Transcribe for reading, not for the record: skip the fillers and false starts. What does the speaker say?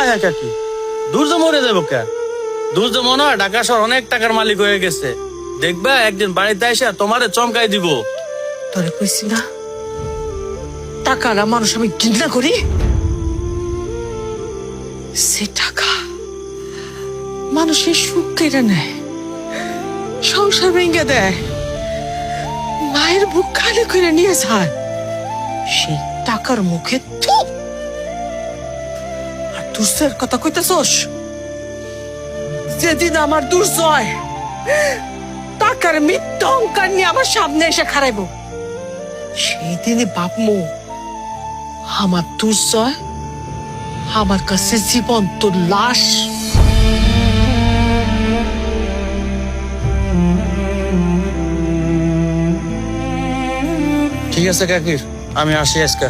হ্যাঁ কাকি দুর্য মরে যাবো কে? দুর্য মনে হয় ঢাকা শহর অনেক টাকার মালিক হয়ে গেছে। দেখবা একদিন বাড়িতে এসে তোমারে চমকাই দিব। তোরে কইছি না টাকারা মানুষ আমি ঘৃণা করি। সে টাকা মানুষের সুখ কেড়ে নেয়, সংসার ভেঙে দেয়, মায়ের বুক খালি করে নিয়ে যায়। সেই টাকার মুখে থু। আর দুর্জয়ের কথা কইতেছস? যেদিন আমার দুর্জয় টাকার মিথ্যা অহংকার নিয়ে আমার সামনে এসে খারাইব, সেই দিনে ভাবমু আমার দুর্জয় আমার কাছে জীবন্ত লাশ। ঠিক আছে কাকি, আমি আসি আজকে।